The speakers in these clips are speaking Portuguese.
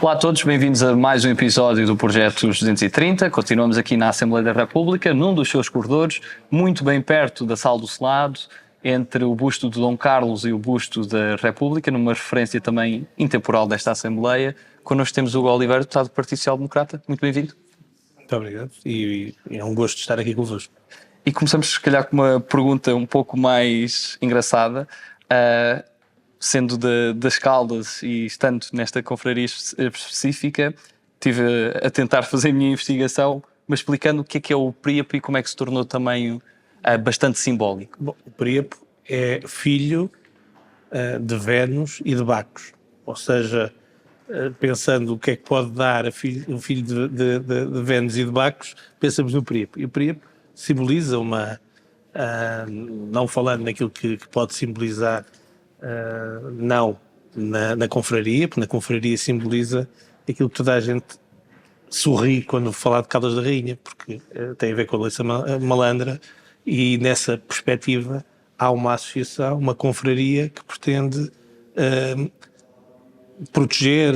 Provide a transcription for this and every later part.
Olá a todos, bem-vindos a mais um episódio do Projeto 230. Continuamos aqui na Assembleia da República, num dos seus corredores, muito bem perto da Sala do Senado, entre o busto de Dom Carlos e o busto da República, numa referência também intemporal desta Assembleia. Connosco temos o Hugo Oliveira, deputado do Partido Social Democrata. Muito bem-vindo. Muito obrigado e é um gosto estar aqui convosco. E começamos, se calhar, com uma pergunta um pouco mais engraçada. Sendo das Caldas e estando nesta confraria específica, estive a tentar fazer a minha investigação, mas explicando o que é o Príapo e como é que se tornou também bastante simbólico. Bom, o Príapo é filho de Vênus e de Bacos, ou seja, pensando o que é que pode dar um filho de Vênus e de Bacos, pensamos no Príapo. E o Príapo simboliza não falando naquilo que pode simbolizar, não na confraria, porque na confraria simboliza aquilo que toda a gente sorri quando falar de Caldas da Rainha, porque tem a ver com a Leiça Malandra, e nessa perspectiva há uma associação, uma confraria que pretende proteger,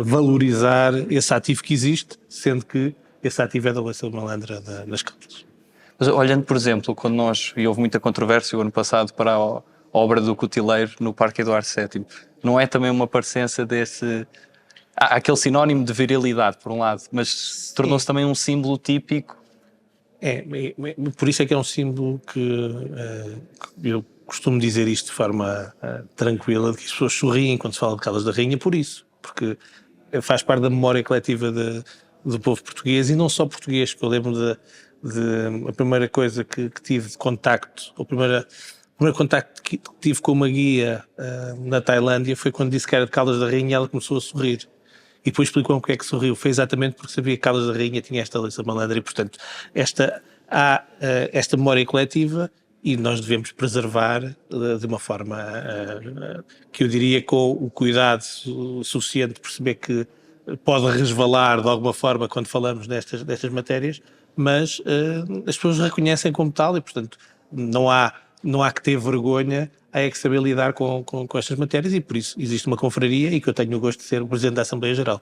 valorizar esse ativo que existe, sendo que esse ativo é da Leiça Malandra nas Caldas. Mas olhando, por exemplo, quando e houve muita controvérsia o ano passado para a obra do Cutileiro no Parque Eduardo VII, não é também uma parecença aquele sinónimo de virilidade, por um lado, mas tornou-se também um símbolo típico? Por isso é que é um símbolo que eu costumo dizer isto de forma tranquila, de que as pessoas sorriem quando se fala de Caldas da Rainha por isso, porque faz parte da memória coletiva do povo português, e não só português, que eu lembro a primeira coisa que tive de contacto, o primeiro contacto que tive com uma guia na Tailândia foi quando disse que era de Caldas da Rainha, e ela começou a sorrir. E depois explicou-me porque é que sorriu. Foi exatamente porque sabia que Caldas da Rainha tinha esta Leiça Malandra, e portanto há esta memória coletiva, e nós devemos preservar de uma forma que eu diria com o cuidado suficiente de perceber que pode resvalar de alguma forma quando falamos destas matérias, mas as pessoas reconhecem como tal, e portanto não há que ter vergonha, há que saber lidar com estas matérias, e por isso existe uma confraria e que eu tenho o gosto de ser o Presidente da Assembleia Geral.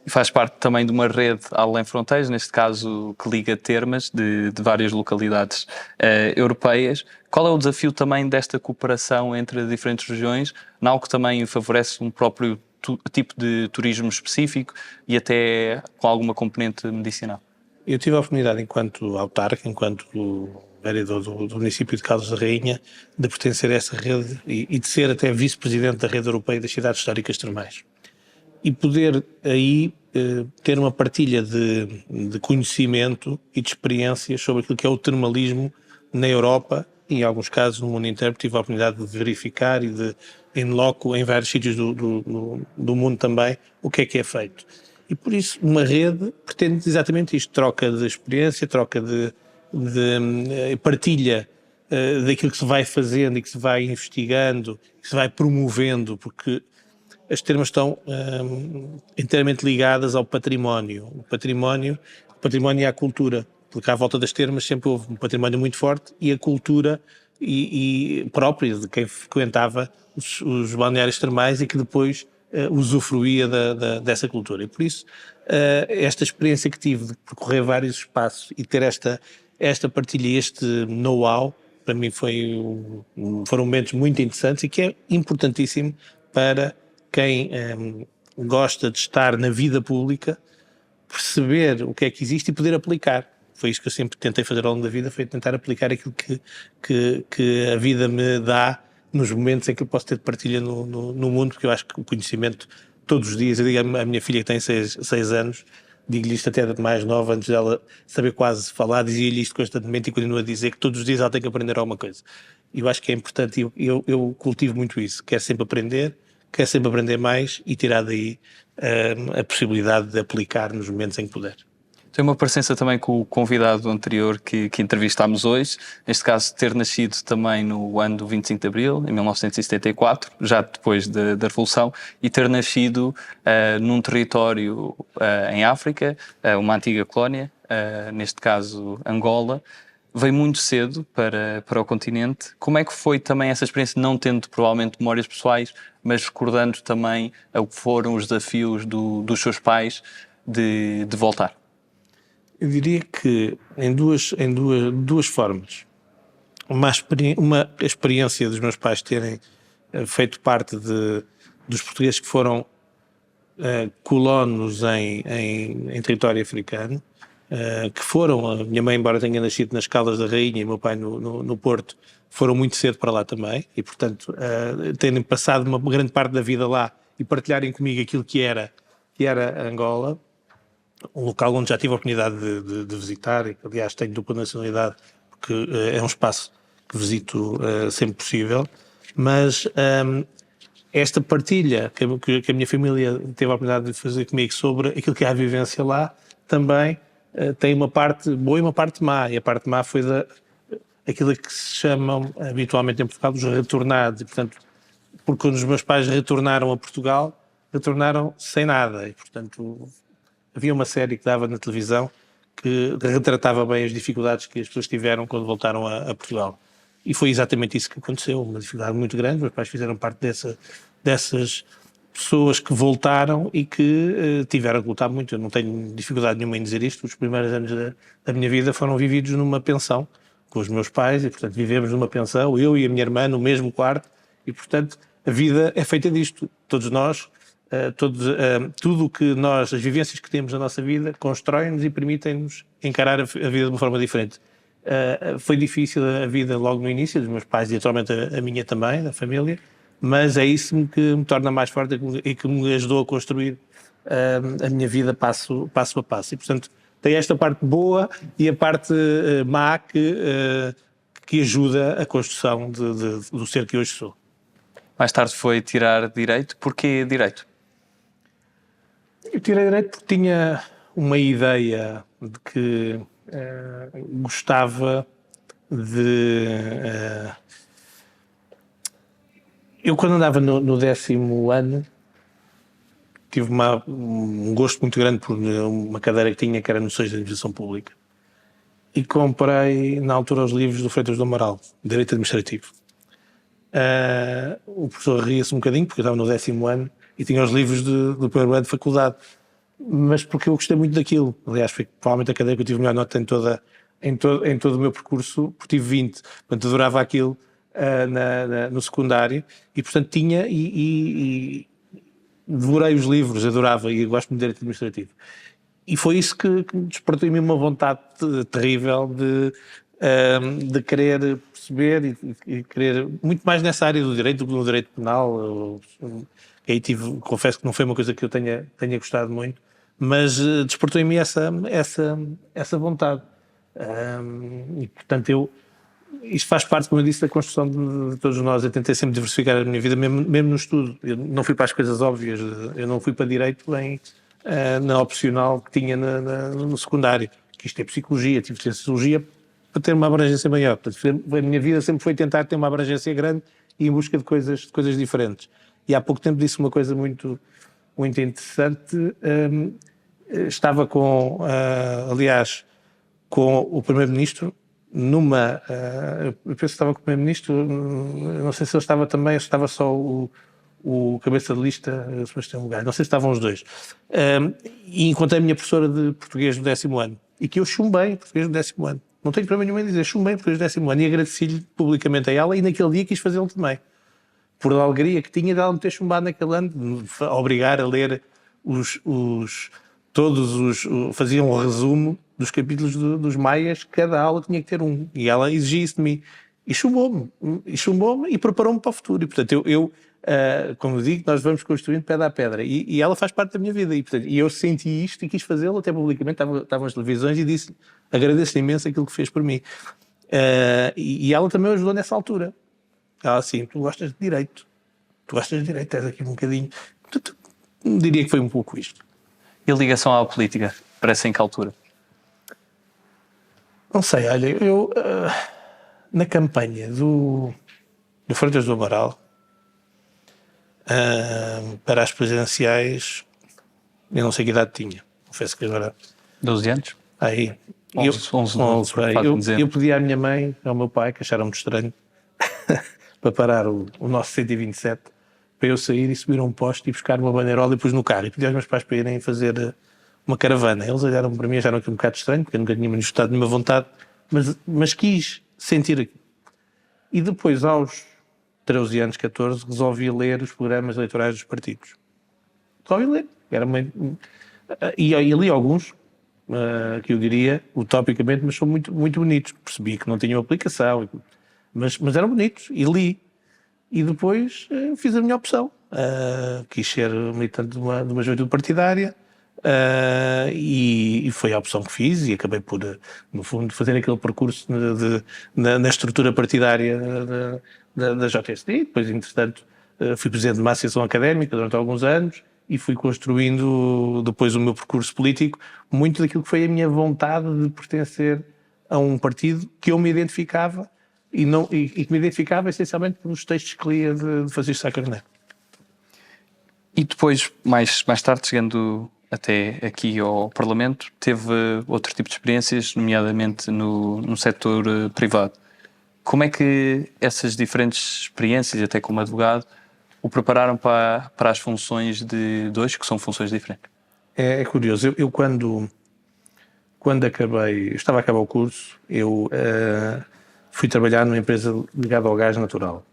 E faz parte também de uma rede além fronteiras, neste caso que liga termas de várias localidades europeias. Qual é o desafio também desta cooperação entre diferentes regiões, algo que também favorece um próprio tipo de turismo específico e até com alguma componente medicinal? Eu tive a oportunidade, enquanto autarca, enquanto vereador do município de Caldas da Rainha, de pertencer a essa rede e de ser até vice-presidente da rede europeia das cidades históricas termais. E poder aí ter uma partilha de conhecimento e de experiências sobre aquilo que é o termalismo na Europa e, em alguns casos, no mundo inteiro. Tive a oportunidade de verificar e em loco, em vários sítios do mundo também, o que é feito. E por isso uma rede pretende exatamente isto: troca de experiência, troca de partilha daquilo que se vai fazendo e que se vai investigando, que se vai promovendo, porque as termas estão inteiramente ligadas ao património. O património e à cultura, porque à volta das termas sempre houve um património muito forte, e a cultura e própria de quem frequentava os balneários termais e que depois usufruía dessa cultura. E por isso esta experiência que tive de percorrer vários espaços e ter esta partilha, este know-how, para mim foram momentos muito interessantes, e que é importantíssimo para quem gosta de estar na vida pública, perceber o que é que existe e poder aplicar. Foi isso que eu sempre tentei fazer ao longo da vida, foi tentar aplicar aquilo que a vida me dá nos momentos em que eu posso ter partilha no mundo, porque eu acho que o conhecimento, todos os dias, eu digo à minha filha que tem 6 anos, digo-lhe isto até de mais nova, antes dela saber quase falar, dizia-lhe isto constantemente, e continuo a dizer que todos os dias ela tem que aprender alguma coisa. E eu acho que é importante, eu cultivo muito isso, quero sempre aprender mais e tirar daí a possibilidade de aplicar nos momentos em que puder. Tem uma parecença também com o convidado anterior que entrevistámos hoje, neste caso ter nascido também no ano do 25 de Abril, em 1974, já depois da Revolução, e ter nascido num território em África, uma antiga colónia, neste caso Angola. veio muito cedo para o continente. Como é que foi também essa experiência, não tendo provavelmente memórias pessoais, mas recordando também o que foram os desafios dos seus pais de voltar? Eu diria que em duas formas. Uma experiência dos meus pais terem feito parte dos portugueses que foram colonos em território africano, que foram, a minha mãe, embora tenha nascido nas Caldas da Rainha, e meu pai no Porto, foram muito cedo para lá também, e portanto terem passado uma grande parte da vida lá e partilharem comigo aquilo que era Angola, um local onde já tive a oportunidade de visitar, e que aliás tenho dupla nacionalidade, porque é um espaço que visito sempre possível, mas esta partilha que a minha família teve a oportunidade de fazer comigo sobre aquilo que é a vivência lá, também tem uma parte boa e uma parte má, e a parte má foi aquilo que se chamam habitualmente em Portugal os retornados, e portanto, porque quando os meus pais retornaram a Portugal, retornaram sem nada, e portanto havia uma série que dava na televisão que retratava bem as dificuldades que as pessoas tiveram quando voltaram a Portugal. E foi exatamente isso que aconteceu, uma dificuldade muito grande. Meus pais fizeram parte dessas pessoas que voltaram e que tiveram que lutar muito. Eu não tenho dificuldade nenhuma em dizer isto. Os primeiros anos da minha vida foram vividos numa pensão com os meus pais e, portanto, vivemos numa pensão, eu e a minha irmã no mesmo quarto e, portanto, a vida é feita disto. Todos nós, tudo o que nós, as vivências que temos na nossa vida, constroem-nos e permitem-nos encarar a vida de uma forma diferente. Foi difícil a vida logo no início, dos meus pais e atualmente a minha também, da família, mas é isso que me torna mais forte e que me ajudou a construir a minha vida passo a passo. E, portanto, tem esta parte boa e a parte má que ajuda a construção do ser que hoje sou. Mais tarde foi tirar Direito. Porquê Direito? Eu tirei Direito porque tinha uma ideia de que gostava de... eu, quando andava no 10º ano, tive um gosto muito grande por uma cadeira que tinha, que era Noções de Administração Pública. E comprei, na altura, os livros do Freitas do Amaral, Direito Administrativo. O professor ria-se um bocadinho, porque eu estava no 10º ano, e tinha os livros do primeiro ano de faculdade. Mas porque eu gostei muito daquilo. Aliás, foi provavelmente a cadeira que eu tive melhor nota em todo o meu percurso, porque tive 20. Portanto, adorava aquilo no secundário. E, portanto, tinha e devorei os livros, adorava, e gosto muito de Direito Administrativo. E foi isso que despertou em mim uma vontade terrível de querer perceber e querer muito mais nessa área do direito do que no direito penal. Aí confesso que não foi uma coisa que eu tenha gostado muito, mas despertou em mim essa vontade. E portanto isto faz parte, como eu disse, da construção de todos nós. Eu tentei sempre diversificar a minha vida, mesmo no estudo. Eu não fui para as coisas óbvias, eu não fui para direito na opcional que tinha no secundário, que isto é psicologia, tive sociologia para ter uma abrangência maior. Portanto, a minha vida sempre foi tentar ter uma abrangência grande e em busca de coisas diferentes. E há pouco tempo disse uma coisa muito, muito interessante. Estava aliás, com o Primeiro-Ministro eu penso que estava com o Primeiro-Ministro, não sei se ele estava também, se estava só o cabeça de lista, Sebastião Lugar, não sei se estavam os dois. E encontrei a minha professora de português do 10º ano, e que eu chumbei português do 10º ano. Não tenho problema nenhum em dizer, chumbei português do 10º ano, e agradeci-lhe publicamente a ela, e naquele dia quis fazê-lo também. Por a alegria que tinha de ela me ter chumbado naquele ano, de obrigar a ler faziam um resumo dos capítulos dos Maias, cada aula tinha que ter um, e ela exigia isso de mim, e chumbou-me e preparou-me para o futuro, e portanto como eu digo, nós vamos construindo pedra a pedra, e ela faz parte da minha vida, e portanto eu senti isto e quis fazê-lo, até publicamente, estavam as televisões, e disse, agradeço imenso aquilo que fez por mim, e ela também ajudou nessa altura. Ela assim, tu gostas de direito, és aqui um bocadinho, diria que foi um pouco isto. E a ligação à política? Parece em que altura? Não sei, olha, eu na campanha do Freitas do Amaral para as presidenciais, eu não sei que idade tinha, confesso que agora... 12 anos? Aí, 11 minutos, por eu, dizer. eu pedi à minha mãe, ao meu pai, que acharam muito estranho, para parar o nosso 127, para eu sair e subir a um poste e buscar uma bandeirola e pus no carro. E pedi aos meus pais para irem fazer uma caravana. Eles olharam para mim e acharam aquilo um bocado estranho, porque eu nunca tinha manifestado nenhuma vontade, mas quis sentir aquilo. E depois, aos 13 anos, 14, resolvi ler os programas eleitorais dos partidos. Resolvi ler. E li alguns, que eu diria, utopicamente, mas são muito, muito bonitos. Percebi que não tinham aplicação, mas eram bonitos. E li. E depois fiz a minha opção. Quis ser militante de uma juventude partidária. E foi a opção que fiz e acabei por, no fundo, fazer aquele percurso na estrutura partidária da JSD. Depois, entretanto, fui presidente de uma associação académica durante alguns anos e fui construindo depois o meu percurso político, muito daquilo que foi a minha vontade de pertencer a um partido que eu me identificava e que me identificava essencialmente pelos textos que lia de Francisco Sá Carneiro. E depois, mais tarde, chegando até aqui ao Parlamento, teve outro tipo de experiências, nomeadamente no setor privado. Como é que essas diferentes experiências, até como advogado, o prepararam para as funções de hoje, que são funções diferentes? É curioso. Eu quando estava a acabar o curso, eu fui trabalhar numa empresa ligada ao gás natural.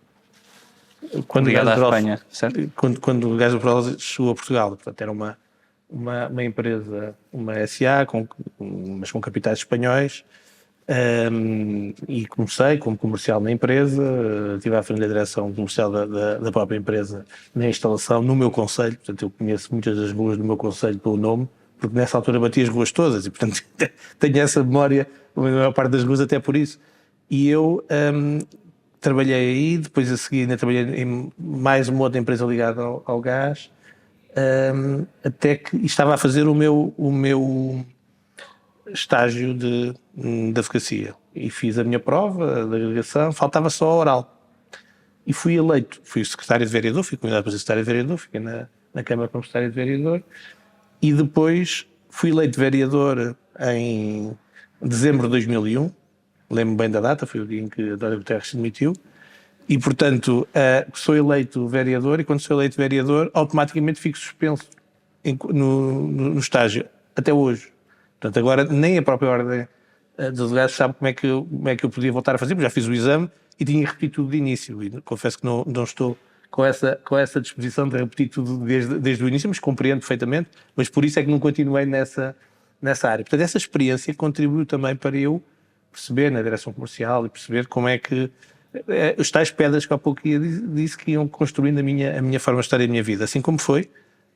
Ligada à Espanha, certo? Quando o gás natural chegou a Portugal, portanto era uma empresa, uma SA, mas com capitais espanhóis, e comecei como comercial na empresa, estive à frente da direção comercial da própria empresa na instalação, no meu concelho, portanto eu conheço muitas das ruas do meu concelho pelo nome, porque nessa altura bati as ruas todas e portanto tenho essa memória, a maior parte das ruas até por isso. E eu trabalhei aí, depois a seguir ainda trabalhei em mais uma outra empresa ligada ao gás, até que estava a fazer o meu estágio de advocacia e fiz a minha prova da agregação, faltava só a oral e fui eleito, fui secretário de vereador, fui convidado para ser secretário de vereador, fiquei na Câmara como secretário de vereador e depois fui eleito vereador em dezembro de 2001, lembro bem da data, foi o dia em que António Guterres se demitiu. E, portanto, sou eleito vereador e quando sou eleito vereador automaticamente fico suspenso no estágio, até hoje. Portanto, agora nem a própria Ordem dos Advogados sabe como é que eu podia voltar a fazer, porque já fiz o exame e tinha que repetir tudo de início. E confesso que não estou com essa disposição de repetir tudo desde o início, mas compreendo perfeitamente, mas por isso é que não continuei nessa área. Portanto, essa experiência contribuiu também para eu perceber na direção comercial e perceber como é que os tais pedras que há pouco disse que iam construindo a minha forma de estar e a minha vida. Assim como foi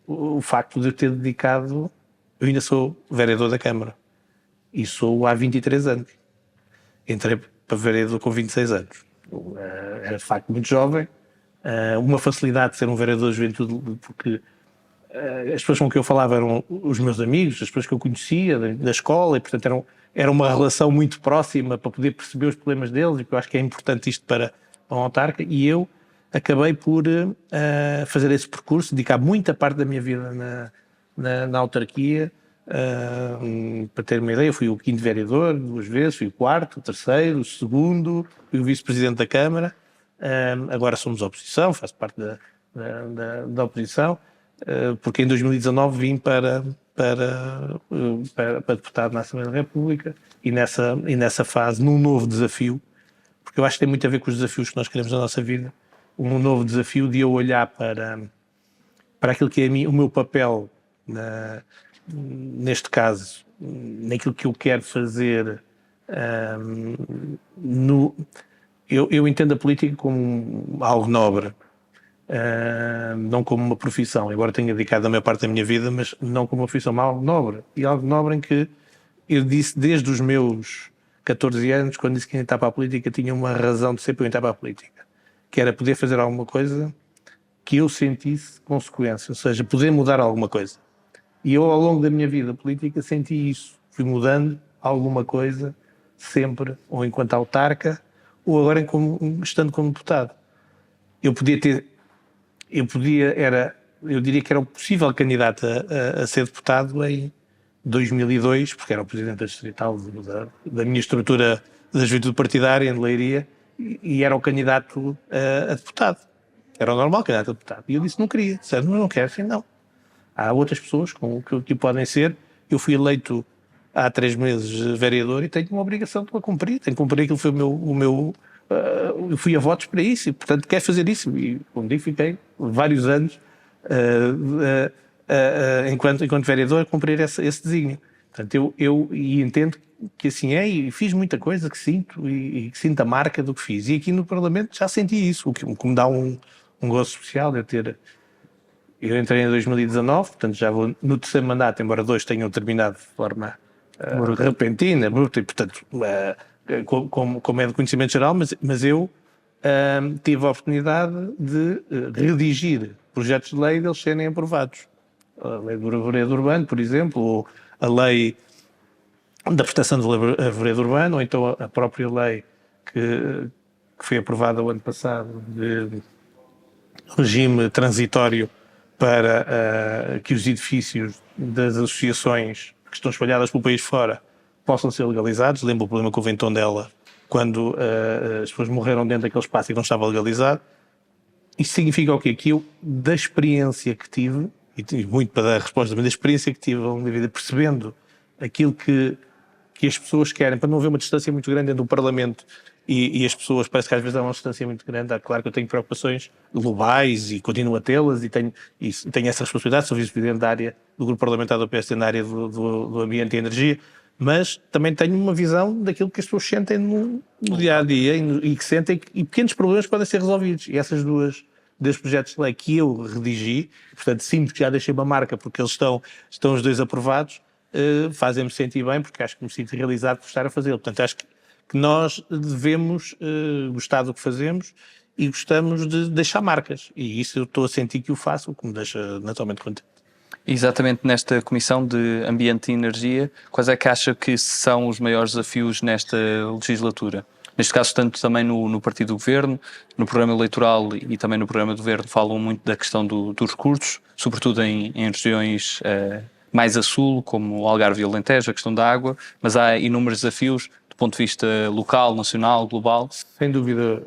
o facto de eu ter dedicado... Eu ainda sou vereador da Câmara e sou há 23 anos. Entrei para vereador com 26 anos. Era de facto muito jovem, uma facilidade de ser um vereador de juventude, porque as pessoas com quem eu falava eram os meus amigos, as pessoas que eu conhecia da escola, e portanto era uma relação muito próxima para poder perceber os problemas deles, e eu acho que é importante isto para um autarca, e eu acabei por fazer esse percurso, dedicar muita parte da minha vida na autarquia. Para ter uma ideia, eu fui o 5º vereador 2 vezes, fui o 4º, o 3º, o 2º, fui o vice-presidente da Câmara. Agora somos oposição, faço parte da oposição, porque em 2019 vim para deputado na Assembleia da República e nessa fase, num novo desafio, porque eu acho que tem muito a ver com os desafios que nós queremos na nossa vida, um novo desafio de eu olhar para aquilo que é o meu papel neste caso, naquilo que eu quero fazer. Eu entendo a política como algo nobre, não como uma profissão, embora tenha dedicado a maior parte da minha vida, mas não como uma profissão, mas algo nobre. E algo nobre em que eu disse desde os meus 14 anos, quando disse que ia entrar para a política, tinha uma razão de ser para eu entrar para a política, que era poder fazer alguma coisa que eu sentisse consequência, ou seja, poder mudar alguma coisa. E eu, ao longo da minha vida política, senti isso. Fui mudando alguma coisa, sempre, ou enquanto autarca, ou agora estando como deputado. Eu diria que era o possível candidato a ser deputado 2002, porque era o presidente da distrital da minha estrutura da juventude partidária em Leiria, e era o candidato a deputado. Era o normal candidato a deputado. E eu disse, não queria. Disse, não quero, assim, não. Há outras pessoas que podem ser. Eu fui eleito há 3 meses vereador e tenho uma obrigação de a cumprir. Tenho que cumprir aquilo que foi eu fui a votos para isso e, portanto, quero fazer isso. E, como digo, fiquei vários anos enquanto vereador a cumprir esse desígnio. Portanto, eu entendo que assim é e fiz muita coisa que sinto e que sinto a marca do que fiz. E aqui no Parlamento já senti isso, o que me dá um gosto especial de eu ter... Eu entrei em 2019, portanto já vou no 3º mandato, embora 2 tenham terminado de forma repentina, bruta, e portanto, como é de conhecimento geral, mas eu tive a oportunidade de redigir projetos de lei e deles serem aprovados. A lei do arvoredo urbano, por exemplo, ou a lei da proteção do arvoredo urbano, ou então a própria lei que foi aprovada o ano passado de regime transitório para que os edifícios das associações que estão espalhadas pelo país fora possam ser legalizados. Lembro o problema que houve em Tondela quando as pessoas morreram dentro daquele espaço e que não estava legalizado. Isso significa o quê? Que eu, da experiência que tive, e tive muito para dar a resposta, mas da experiência que tive ao longo da vida, percebendo aquilo que as pessoas querem, para não haver uma distância muito grande entre o Parlamento e as pessoas, parece que às vezes há uma distância muito grande. Claro que eu tenho preocupações globais e continuo a tê-las e tenho essa responsabilidade, sou vice-presidente da área do grupo parlamentar do PSD na área do ambiente e energia, mas também tenho uma visão daquilo que as pessoas sentem no dia-a-dia e que sentem, e pequenos problemas podem ser resolvidos. E essas dois projetos de lei que eu redigi, portanto sinto que já deixei uma marca porque eles estão os 2 aprovados, fazem-me sentir bem porque acho que me sinto realizado por estar a fazê-lo. Portanto, acho que nós devemos gostar do que fazemos e gostamos de deixar marcas. E isso eu estou a sentir que o faço, o que me deixa naturalmente contente. Exatamente nesta Comissão de Ambiente e Energia, quais é que acha que são os maiores desafios nesta legislatura? Neste caso, tanto também no partido do Governo, no programa eleitoral e também no programa do Governo, falam muito da questão dos recursos, sobretudo em regiões mais a sul, como o Algarve e o Alentejo, a questão da água, mas há inúmeros desafios do ponto de vista local, nacional, global. Sem dúvida,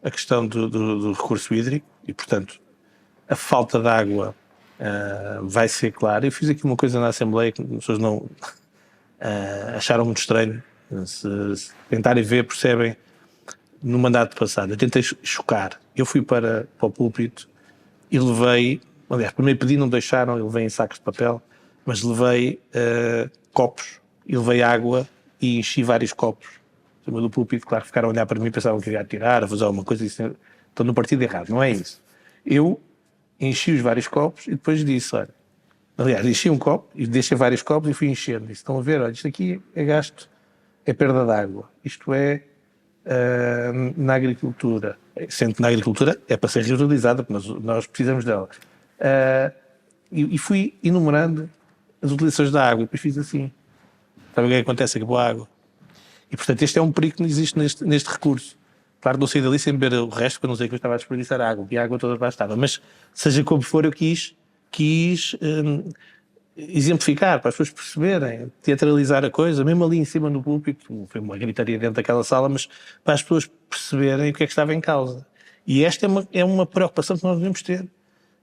a questão do recurso hídrico e, portanto, a falta de água vai ser clara. Eu fiz aqui uma coisa na Assembleia que as pessoas não acharam muito estranho. Se tentarem ver, percebem. No mandato passado, eu tentei chocar. Eu fui para o púlpito e levei, aliás, primeiro pedi, não deixaram, eu levei em sacos de papel, mas levei copos e levei água e enchi vários copos. Do púlpito, claro, ficaram a olhar para mim, pensavam que ia tirar, a fazer alguma coisa. Estou no partido errado, não é isso. Eu enchi os vários copos e depois disse, olha, aliás, enchi um copo e deixei vários copos e fui enchendo. Disse, estão a ver, olha, isto aqui é gasto, é perda de água. Isto é na agricultura. Sendo que na agricultura é para ser reutilizada, porque nós precisamos dela. E fui enumerando as utilizações da água e depois fiz assim. Sabe o que acontece? Acabou a água. E, portanto, este é um perigo que não existe neste recurso. Claro que não saí dali sem beber o resto, para não dizer que eu estava a desperdiçar água, e a água toda lá estava. Mas, seja como for, eu quis exemplificar, para as pessoas perceberem, teatralizar a coisa, mesmo ali em cima no púlpito, foi uma gritaria dentro daquela sala, mas para as pessoas perceberem o que é que estava em causa. E esta é uma preocupação que nós devemos ter,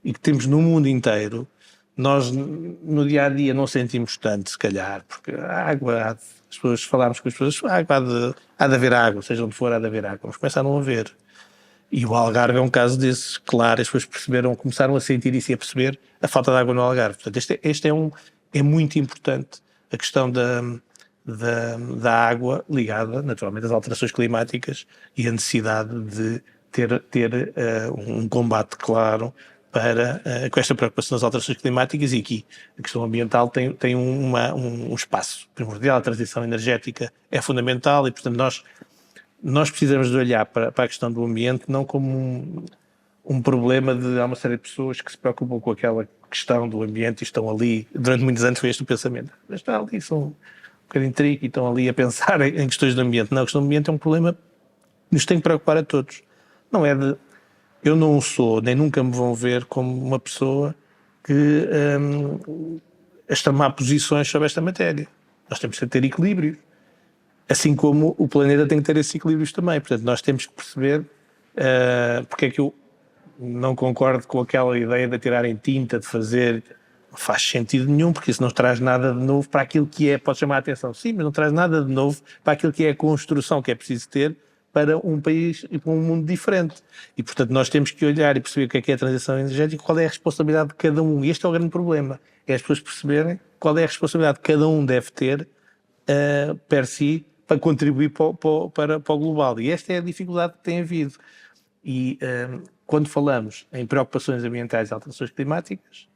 e que temos no mundo inteiro. Nós, no dia-a-dia, não sentimos tanto, se calhar, porque a água, as pessoas, falámos com as pessoas, há de haver água, seja onde for, há de haver água. Vamos começar a não haver. E o Algarve é um caso desses, claro, as pessoas começaram a sentir isso e a perceber a falta de água no Algarve. Portanto, é muito importante a questão da água ligada, naturalmente, às alterações climáticas e a necessidade de ter um combate claro com esta preocupação das alterações climáticas. E aqui a questão ambiental tem um espaço primordial. A transição energética é fundamental e, portanto, nós precisamos de olhar para a questão do ambiente não como um problema de há uma série de pessoas que se preocupam com aquela questão do ambiente e estão ali, durante muitos anos foi este o pensamento, estão ali, são um bocadinho trigo e estão ali a pensar em questões do ambiente. Não, a questão do ambiente é um problema que nos tem que preocupar a todos. Não é de... Eu não sou, nem nunca me vão ver como uma pessoa que a extremar posições sobre esta matéria. Nós temos que ter equilíbrios, assim como o planeta tem que ter esses equilíbrios também. Portanto, nós temos que perceber porque é que eu não concordo com aquela ideia de tirarem tinta, de fazer. Não faz sentido nenhum, porque isso não traz nada de novo para aquilo que é, pode chamar a atenção, sim, mas não traz nada de novo para aquilo que é a construção que é preciso ter para um país e para um mundo diferente. E, portanto, nós temos que olhar e perceber o que é a transição energética e qual é a responsabilidade de cada um. E este é o grande problema, é as pessoas perceberem qual é a responsabilidade que cada um deve ter per si para contribuir para o global. E esta é a dificuldade que tem havido. E quando falamos em preocupações ambientais e alterações climáticas,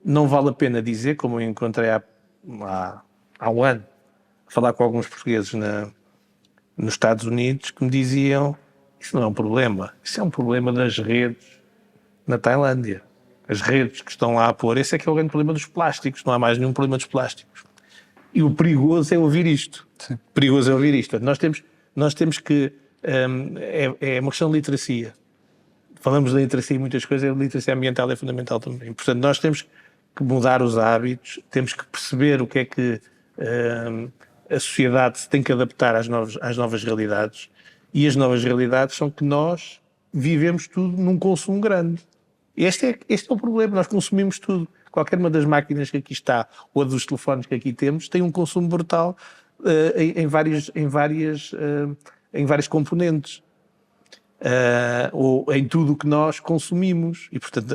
não vale a pena dizer, como eu encontrei há um ano, a falar com alguns portugueses nos Estados Unidos, que me diziam: isso não é um problema, isso é um problema das redes na Tailândia. As redes que estão lá a pôr, esse é que é o grande problema dos plásticos, não há mais nenhum problema dos plásticos. E o perigoso é ouvir isto. Sim. Perigoso é ouvir isto. Nós temos que... é uma questão de literacia. Falamos da literacia e muitas coisas, a literacia ambiental é fundamental também. Portanto, nós temos que mudar os hábitos, temos que perceber o que é que a sociedade se tem que adaptar às novas realidades, e as novas realidades são que nós vivemos tudo num consumo grande. Este é o problema, nós consumimos tudo. Qualquer uma das máquinas que aqui está, ou dos telefones que aqui temos, tem um consumo brutal em várias componentes. Ou em tudo o que nós consumimos. E, portanto,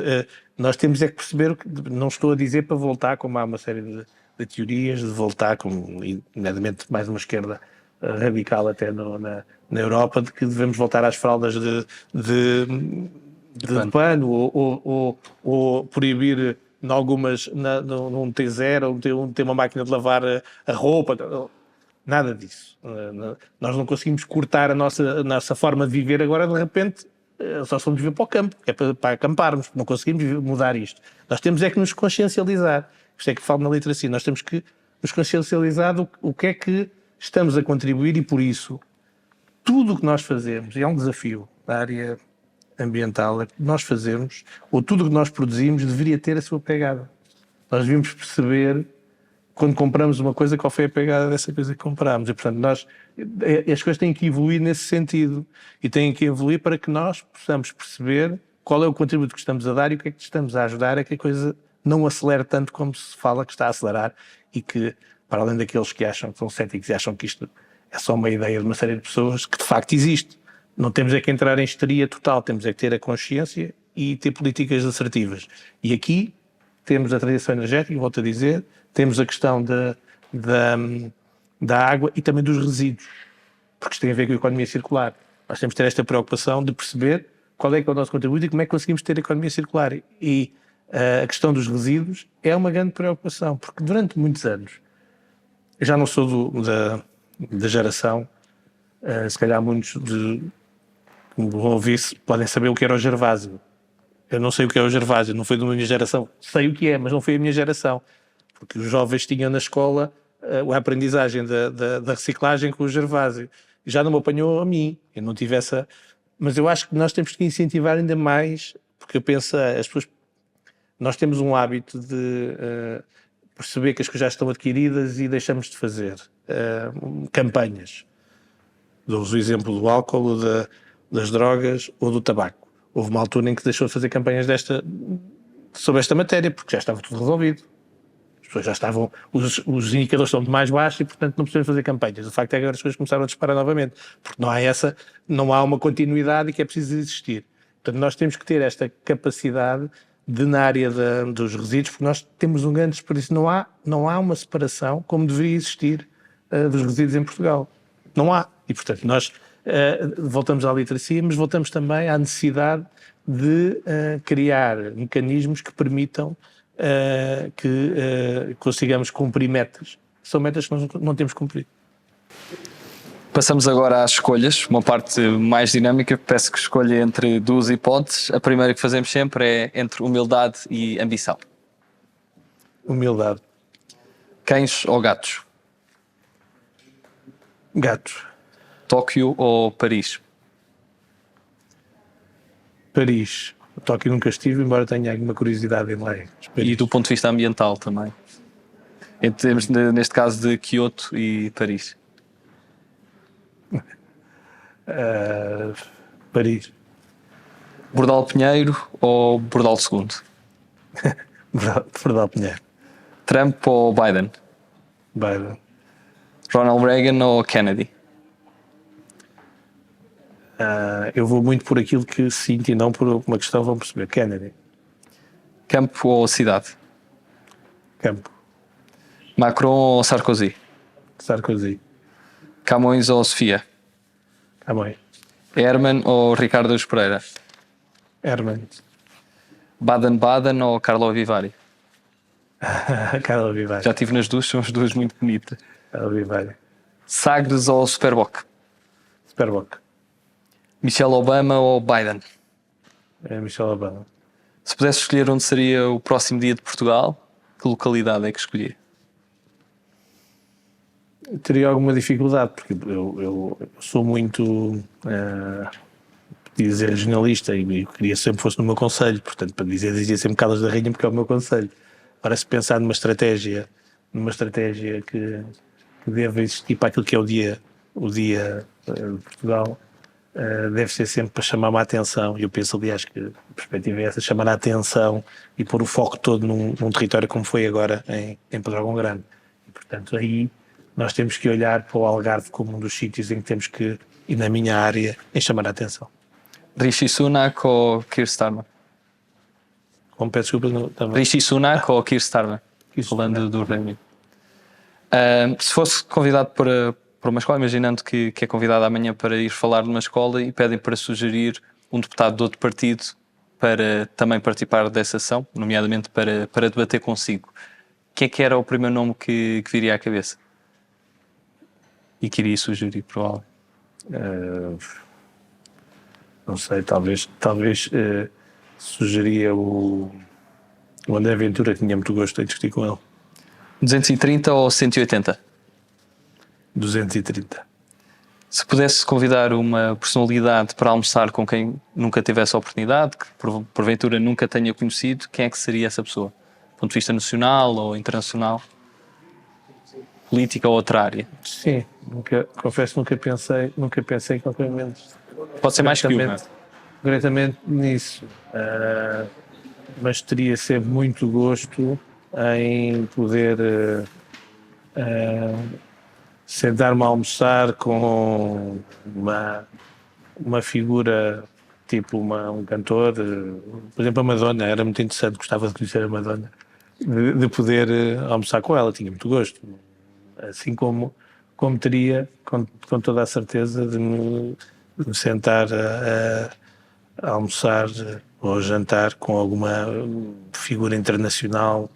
nós temos é que perceber que, não estou a dizer para voltar, como há uma série de teorias, de voltar, como, nomeadamente, mais uma esquerda radical até na Europa, de que devemos voltar às fraldas de pano, ou proibir em algumas, num T0, ter uma máquina de lavar a roupa. Nada disso. Nós não conseguimos cortar a nossa forma de viver agora, de repente, só somos viver para o campo, é para acamparmos, não conseguimos mudar isto. Nós temos é que nos consciencializar. Isto é que falo na literacia. Nós temos que nos consciencializar o que é que estamos a contribuir, e por isso, tudo o que nós fazemos, e é um desafio da área ambiental, é que nós fazemos, ou tudo o que nós produzimos, deveria ter a sua pegada. Nós devíamos perceber, quando compramos uma coisa, qual foi a pegada dessa coisa que compramos. E, portanto, as coisas têm que evoluir nesse sentido. E têm que evoluir para que nós possamos perceber qual é o contributo que estamos a dar e o que é que estamos a ajudar a que a coisa não acelere tanto como se fala que está a acelerar, e que, para além daqueles que acham que são céticos e acham que isto é só uma ideia de uma série de pessoas, que de facto existe. Não temos é que entrar em histeria total, temos é que ter a consciência e ter políticas assertivas. E aqui temos a transição energética, volto a dizer, temos a questão da água e também dos resíduos, porque isto tem a ver com a economia circular. Nós temos que ter esta preocupação de perceber qual é que é o nosso contributo e como é que conseguimos ter a economia circular. E a questão dos resíduos é uma grande preocupação, porque durante muitos anos, eu já não sou da geração, se calhar muitos que vão ouvir podem saber o que era o Gervásio. Eu não sei o que é o Gervásio, não foi da minha geração. Sei o que é, mas não foi a minha geração. Porque os jovens tinham na escola a aprendizagem da reciclagem com o Gervásio. Já não me apanhou a mim, eu não tive essa... Mas eu acho que nós temos que incentivar ainda mais, porque eu penso, as pessoas... Nós temos um hábito de perceber que as coisas já estão adquiridas e deixamos de fazer campanhas. Dou-vos o exemplo do álcool, das drogas ou do tabaco. Houve uma altura em que deixou de fazer campanhas sobre esta matéria, porque já estava tudo resolvido. As pessoas já estavam, os indicadores são de mais baixos e, portanto, não precisamos fazer campanhas. O facto é que agora as coisas começaram a disparar novamente, porque não há uma continuidade e que é preciso existir. Portanto, nós temos que ter esta capacidade na área dos resíduos, porque nós temos um grande desperdício. Não há uma separação como deveria existir dos resíduos em Portugal. Não há. E, portanto, nós voltamos à literacia, mas voltamos também à necessidade de criar mecanismos que permitam que consigamos cumprir metas. São metas que nós não temos cumprido. Passamos agora às escolhas, uma parte mais dinâmica. Peço que escolha entre duas hipóteses. A primeira que fazemos sempre é entre humildade e ambição. Humildade. Cães ou gatos? Gatos. Tóquio ou Paris? Paris. Tóquio nunca estive, embora tenha alguma curiosidade em lá. E do ponto de vista ambiental também? Em termos, neste caso, de Kyoto e Paris. Paris. Bordal Pinheiro ou Bordal II? Verdade, Pinheiro. Trump ou Biden? Biden. Ronald Reagan ou Kennedy? Eu vou muito por aquilo que sinto e não por uma questão, vão perceber. Kennedy. Campo ou cidade? Campo. Macron ou Sarkozy? Sarkozy. Camões ou Sofia? Camões. Herman ou Ricardo Araújo Pereira? Herman. Baden-Baden ou Carlo Vivari? Carlos Vivari. Já estive nas duas, são as duas muito bonitas. Carlos Vivari. Sagres ou Superboc? Superboc. Michelle Obama ou Biden? Michelle Obama. Se pudesse escolher onde seria o próximo dia de Portugal, que localidade é que escolhia? Teria alguma dificuldade, porque eu sou muito, dizer, jornalista e queria sempre fosse no meu concelho, portanto, para dizer, dizia sempre Caldas da Rainha porque é o meu concelho. Agora, se pensar numa estratégia que deve existir para aquilo que é o dia de Portugal, deve ser sempre para chamar uma atenção, e eu penso, aliás, que a perspectiva é essa, chamar a atenção e pôr o foco todo num território como foi agora em Pedrógão Grande. E, portanto, aí nós temos que olhar para o Algarve como um dos sítios em que temos que, e na minha área, em chamar a atenção. Rishi Sunak ou Keir Starmer? Como peço desculpa, também. Rishi Sunak ou Keir Starmer? Falando do Reino Unido. Se fosse convidado para uma escola, imaginando que é convidado amanhã para ir falar numa escola e pedem para sugerir um deputado de outro partido para também participar dessa ação, nomeadamente para debater consigo, o que era o primeiro nome que viria à cabeça? E que iria sugerir, provavelmente? Não sei, talvez sugeria o André Ventura, que tinha muito gosto em discutir com ele. 230 ou 180? 230. Se pudesse convidar uma personalidade para almoçar com quem nunca tivesse a oportunidade, que porventura nunca tenha conhecido, quem é que seria essa pessoa? Do ponto de vista nacional ou internacional? Política ou outra área? Sim, confesso que nunca pensei em qualquer momento. Pode ser mais que uma. Concretamente nisso. Mas teria sempre muito gosto em poder sentar-me a almoçar com uma figura, tipo um cantor, por exemplo a Madonna, era muito interessante, gostava de conhecer a Madonna, de poder almoçar com ela, tinha muito gosto. Assim como teria, com toda a certeza, de me sentar a almoçar ou a jantar com alguma figura internacional.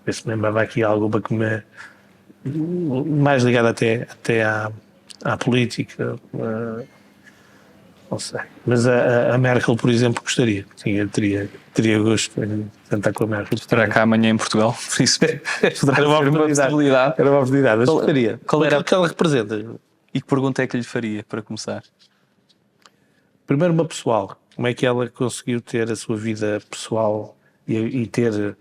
Ver se me lembrava aqui alguma que mais ligada até à política, não sei. Mas a Merkel, por exemplo, gostaria. Sim, teria gosto de sentar com a Merkel. Estará cá amanhã em Portugal, por isso Era uma possibilidade. Era uma oportunidade, mas gostaria. Qual era o que ela representa? E que pergunta é que lhe faria, para começar? Primeiro, uma pessoal. Como é que ela conseguiu ter a sua vida pessoal e ter...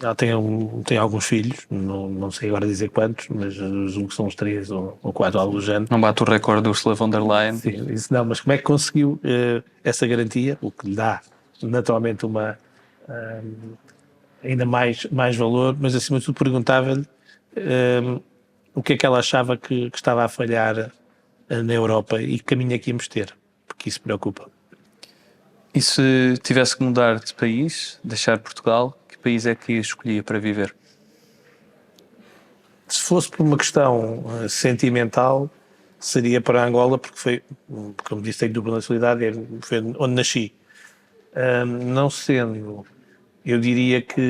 ela tem alguns filhos, não sei agora dizer quantos, mas julgo que são uns 3 ou 4, algo do género. Não bate o recorde do Ursula von der Leyen. Sim, isso não, mas como é que conseguiu essa garantia, o que lhe dá naturalmente ainda mais valor, mas acima de tudo perguntava-lhe o que é que ela achava que estava a falhar na Europa e que caminho é que íamos ter, porque isso preocupa. E se tivesse que mudar de país, deixar Portugal, que país é que escolhia para viver? Se fosse por uma questão sentimental, seria para Angola, porque foi, como disse, tenho dupla nacionalidade, foi onde nasci. Não sendo, eu diria que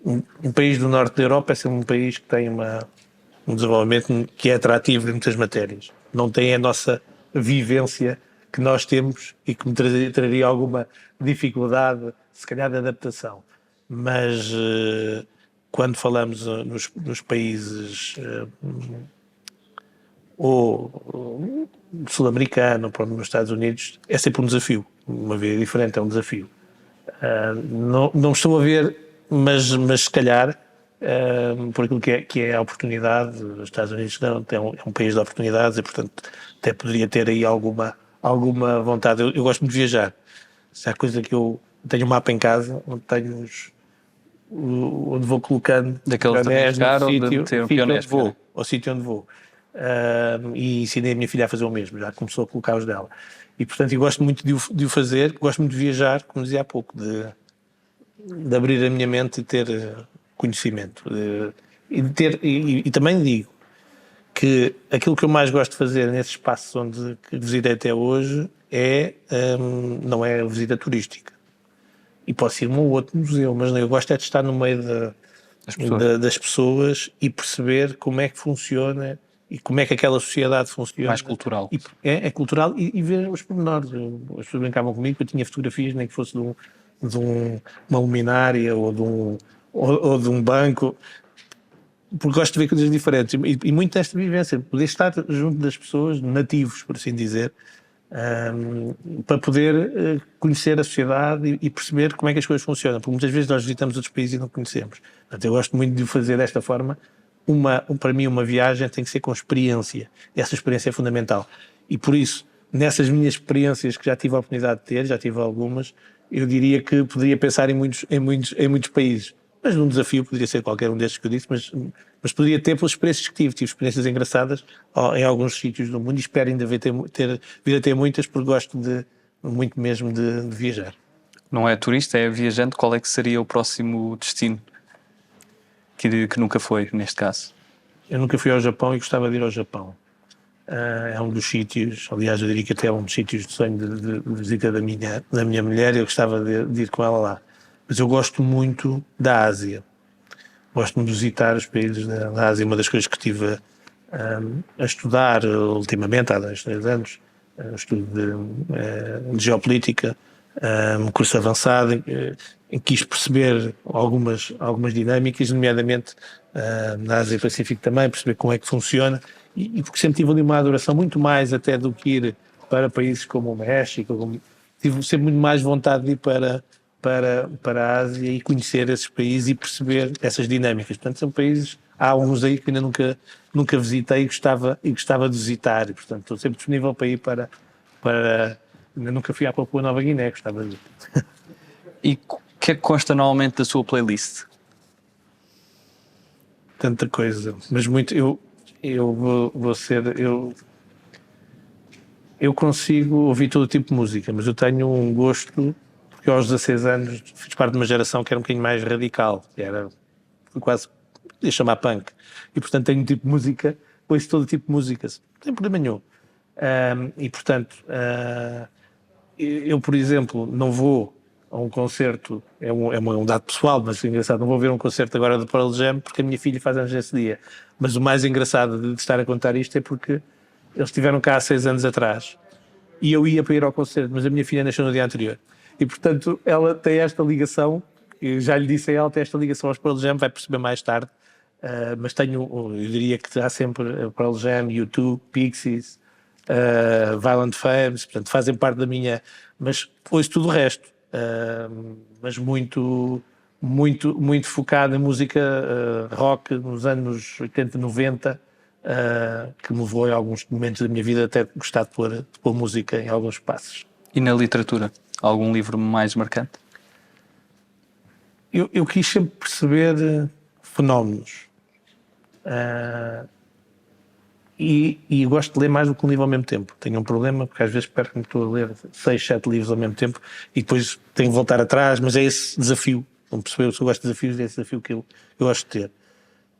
um país do norte da Europa é sempre um país que tem um desenvolvimento que é atrativo em muitas matérias. Não tem a nossa vivência que nós temos e que me traria alguma dificuldade, se calhar, de adaptação. Mas quando falamos nos países ou sul-americano, ou nos Estados Unidos, é sempre um desafio. Uma vida diferente é um desafio. Não estou a ver, mas se calhar, por aquilo que é a oportunidade, os Estados Unidos é um país de oportunidades e, portanto, até poderia ter aí alguma vontade. Eu gosto muito de viajar. Se há coisa que eu tenho um mapa em casa, onde tenho onde vou colocando Daqueles de arriscar ou de meter um pioneiros? ao sítio onde vou. E ensinei a minha filha a fazer o mesmo, já começou a colocar os dela. E, portanto, eu gosto muito de o fazer, gosto muito de viajar, como dizia há pouco, de abrir a minha mente e ter conhecimento. E também digo que aquilo que eu mais gosto de fazer nesses espaços que visitei até hoje não é a visita turística. E posso ir a um outro museu, mas eu gosto é de estar no meio das pessoas e perceber como é que funciona e como é que aquela sociedade funciona. Mais cultural. É cultural e ver os pormenores. As pessoas brincavam comigo que eu tinha fotografias, nem que fosse uma luminária ou de um banco, porque gosto de ver coisas diferentes. E muito desta vivência, poder estar junto das pessoas, nativos, por assim dizer, para poder conhecer a sociedade e perceber como é que as coisas funcionam, porque muitas vezes nós visitamos outros países e não conhecemos. Portanto, eu gosto muito de o fazer desta forma. Para mim uma viagem tem que ser com experiência, essa experiência é fundamental, e por isso nessas minhas experiências que já tive a oportunidade de ter, já tive algumas, eu diria que poderia pensar em muitos países, mas num desafio poderia ser qualquer um destes que eu disse, mas poderia ter pelas experiências que tive experiências engraçadas em alguns sítios do mundo, e espero ainda vir a ter muitas, porque gosto muito mesmo de viajar. Não é turista, é viajante. Qual é que seria o próximo destino que nunca foi, neste caso? Eu nunca fui ao Japão e gostava de ir ao Japão. É um dos sítios, aliás eu diria que até é um dos sítios de sonho de visita da minha mulher, e eu gostava de ir com ela lá. Mas eu gosto muito da Ásia. Gosto de visitar os países da Ásia. Uma das coisas que estive a estudar ultimamente, há 2-3 anos, estudo de geopolítica, um curso avançado, em que quis perceber algumas dinâmicas, nomeadamente na Ásia Pacífico também, perceber como é que funciona, e porque sempre tive ali uma adoração muito mais até do que ir para países como o México, tive sempre muito mais vontade de ir para a Ásia e conhecer esses países e perceber essas dinâmicas. Portanto, são países, há uns aí que ainda nunca visitei e gostava de visitar, e portanto estou sempre disponível para ir para ainda nunca fui à Papua Nova Guiné, gostava de ir. E o que é que consta normalmente da sua playlist? Tanta coisa, mas muito, eu consigo ouvir todo tipo de música, mas eu tenho um gosto, porque aos 16 anos fiz parte de uma geração que era um bocadinho mais radical, quase, ia chamar punk, e portanto tenho um tipo de música, ouço todo tipo de músicas, não tem problema nenhum. E portanto, eu por exemplo não vou a um concerto, é um dado pessoal, mas é engraçado, não vou ver um concerto agora do Pearl Jam porque a minha filha faz anos nesse dia, mas o mais engraçado de estar a contar isto é porque eles estiveram cá há 6 anos atrás e eu ia para ir ao concerto, mas a minha filha nasceu no dia anterior, e portanto ela tem esta ligação, eu já lhe disse a ela, tem esta ligação aos Pearl Jam, vai perceber mais tarde, mas eu diria que há sempre Pearl Jam, U2, Pixies, Violent Femmes, portanto fazem parte da minha, mas ouço tudo o resto, mas muito focado em música rock nos anos 80, 90, que me levou em alguns momentos da minha vida até gostar de pôr música em alguns passos. E na literatura? Algum livro mais marcante? Eu quis sempre perceber fenómenos. E gosto de ler mais do que um livro ao mesmo tempo. Tenho um problema, porque às vezes perco-me, estou a ler 6, 7 livros ao mesmo tempo e depois tenho que voltar atrás, mas é esse desafio. Vamos perceber, se eu gosto de desafios, é esse desafio que eu gosto de ter.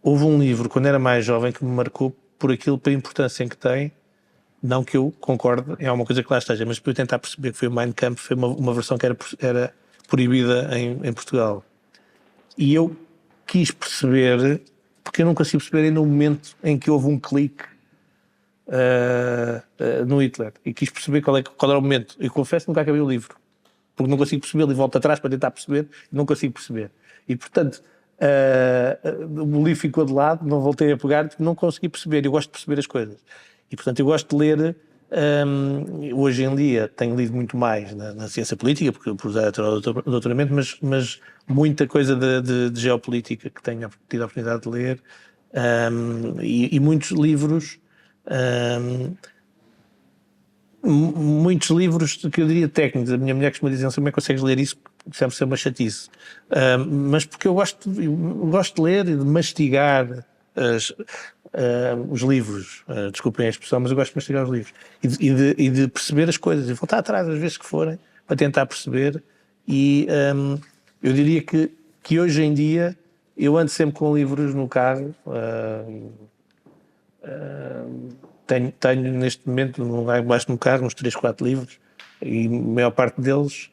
Houve um livro, quando era mais jovem, que me marcou pela importância em que tem, não que eu concorde, é uma coisa que lá esteja, mas para eu tentar perceber que foi o Mein Kampf, foi uma versão que era proibida em Portugal. E eu quis perceber, porque eu não consigo perceber ainda o momento em que houve um clique no Hitler, e quis perceber qual era o momento. Eu confesso que nunca acabei o livro, porque não consigo perceber, e volto atrás para tentar perceber, e não consigo perceber. E portanto, o livro ficou de lado, não voltei a pegar, porque não consegui perceber. Eu gosto de perceber as coisas. E portanto, eu gosto de ler Hoje em dia tenho lido muito mais na ciência política, porque por usar o doutoramento, mas muita coisa de geopolítica que tenho tido a oportunidade de ler, e muitos livros, muitos livros que eu diria técnicos. A minha mulher costuma dizer: como é que consegues ler isso? Deve ser uma chatice. Mas porque eu gosto de ler e de mastigar os livros. Desculpem a expressão, mas eu gosto de mastigar os livros e de perceber as coisas e voltar atrás às vezes que forem para tentar perceber. E eu diria que hoje em dia eu ando sempre com livros no carro. Tenho neste momento embaixo no carro uns 3, 4 livros, e a maior parte deles,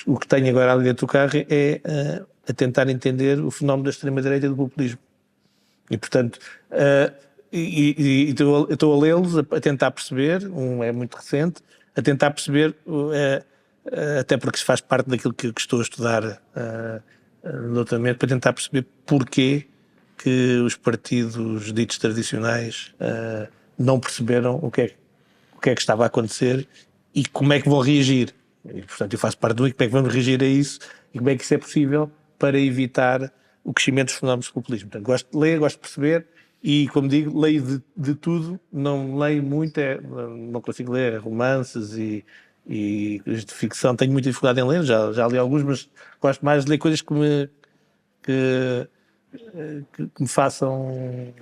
o que tenho agora ali dentro do carro é a tentar entender o fenómeno da extrema-direita e do populismo. E portanto, estou a lê-los, a tentar perceber. Um é muito recente, a tentar perceber, até porque faz parte daquilo que estou a estudar doutoramento, para tentar perceber porquê que os partidos ditos tradicionais não perceberam o que é que estava a acontecer e como é que vão reagir. E, portanto, eu faço parte do como é que vamos reagir a isso e como é que isso é possível para evitar o crescimento dos fenómenos do populismo. Portanto, gosto de ler, gosto de perceber e, como digo, leio de tudo. Não leio muito, não consigo ler romances e de ficção. Tenho muita dificuldade em ler, já li alguns, mas gosto mais de ler coisas que me façam,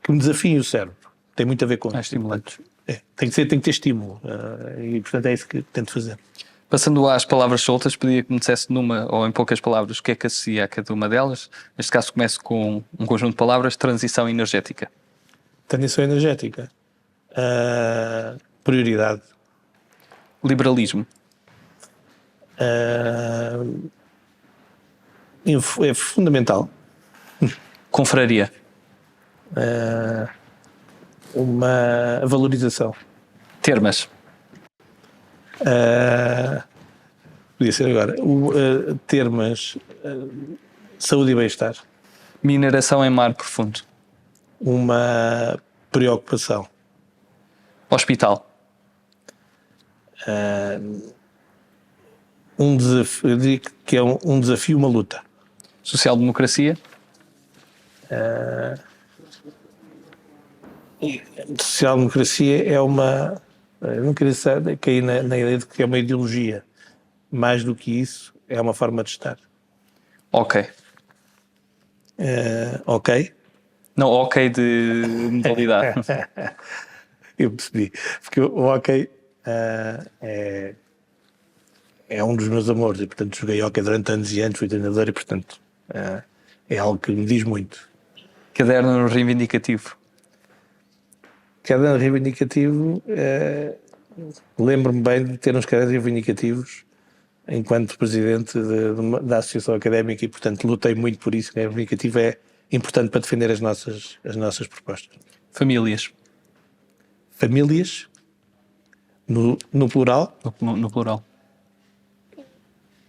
que me desafiem o cérebro. Tem muito a ver com isso. Estimulantes. Tem que ter estímulo, e portanto é isso que tento fazer. Passando às palavras soltas, pedia que me dissesse numa ou em poucas palavras o que é que associa a cada uma delas. Neste caso começo com um conjunto de palavras: transição energética. Transição energética. Prioridade. Liberalismo. É fundamental. Confraria. Uma valorização. Termas. Podia ser agora. Termos saúde e bem-estar. Mineração em mar profundo. Uma preocupação. Hospital. Um desafio, eu diria que é um desafio, uma luta. Social-democracia. Social-democracia é uma... Eu não queria cair na ideia de que é uma ideologia. Mais do que isso, é uma forma de estar. Ok. Ok? Não, ok de modalidade. Eu percebi. Porque o hóquei é um dos meus amores e, portanto, joguei hóquei durante anos e anos, fui treinador e, portanto, é algo que me diz muito. Caderno reivindicativo. Caderno reivindicativo, lembro-me bem de ter uns cadernos reivindicativos enquanto presidente da Associação Académica e, portanto, lutei muito por isso. O caderno reivindicativo é importante para defender as nossas propostas. Famílias. Famílias, no plural. No plural.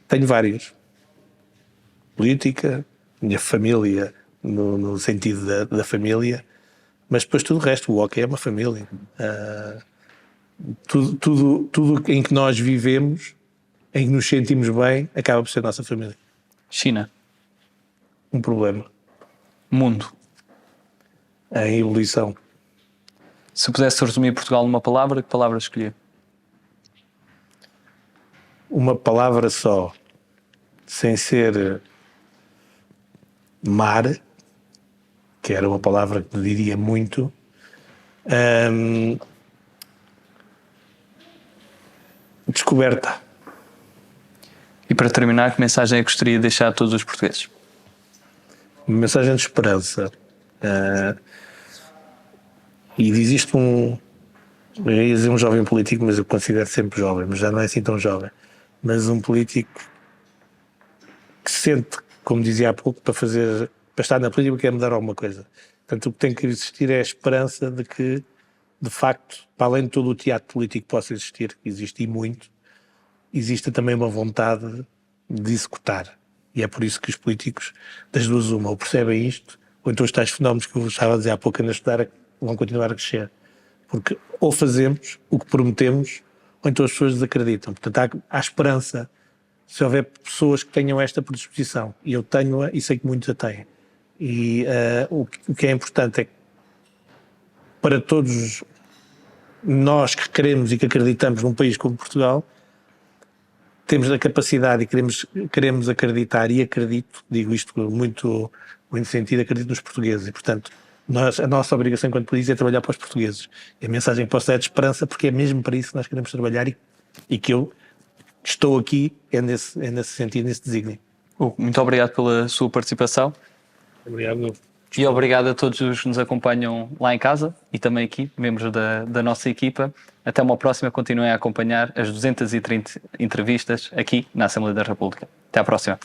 Tenho vários. Política, minha família, no sentido da família, mas depois tudo o resto. O hóquei é uma família. Tudo em que nós vivemos, em que nos sentimos bem, acaba por ser a nossa família. China. Um problema. Mundo. Em ebulição. Se pudesse resumir Portugal numa palavra, que palavra escolher? Uma palavra só, sem ser mar, que era uma palavra que diria muito. Descoberta. E para terminar, que mensagem é que gostaria de deixar a todos os portugueses? Uma mensagem de esperança. E existe eu ia dizer um jovem político, mas eu considero sempre jovem, mas já não é assim tão jovem. Mas um político que sente, como dizia há pouco, para estar na política quer mudar alguma coisa. Portanto, o que tem que existir é a esperança de que, de facto, para além de todo o teatro político que possa existir, que existe e muito, existe também uma vontade de executar. E é por isso que os políticos, das duas ou percebem isto, ou então os tais fenómenos que eu estava a dizer há pouco a estudar, vão continuar a crescer. Porque ou fazemos o que prometemos, ou então as pessoas desacreditam. Portanto, há esperança se houver pessoas que tenham esta predisposição. E eu tenho-a e sei que muitos a têm. E o que é importante é que para todos nós que queremos e que acreditamos num país como Portugal, temos a capacidade e queremos acreditar, e acredito, digo isto com muito sentido, acredito nos portugueses. E, portanto, a nossa obrigação enquanto país é trabalhar para os portugueses. E a mensagem que posso dar é de esperança, porque é mesmo para isso que nós queremos trabalhar e que eu estou aqui é nesse sentido, nesse desígnio. Muito obrigado pela sua participação. Obrigado. E obrigado a todos os que nos acompanham lá em casa e também aqui, membros da nossa equipa. Até uma próxima. Continuem a acompanhar as 230 entrevistas aqui na Assembleia da República. Até à próxima.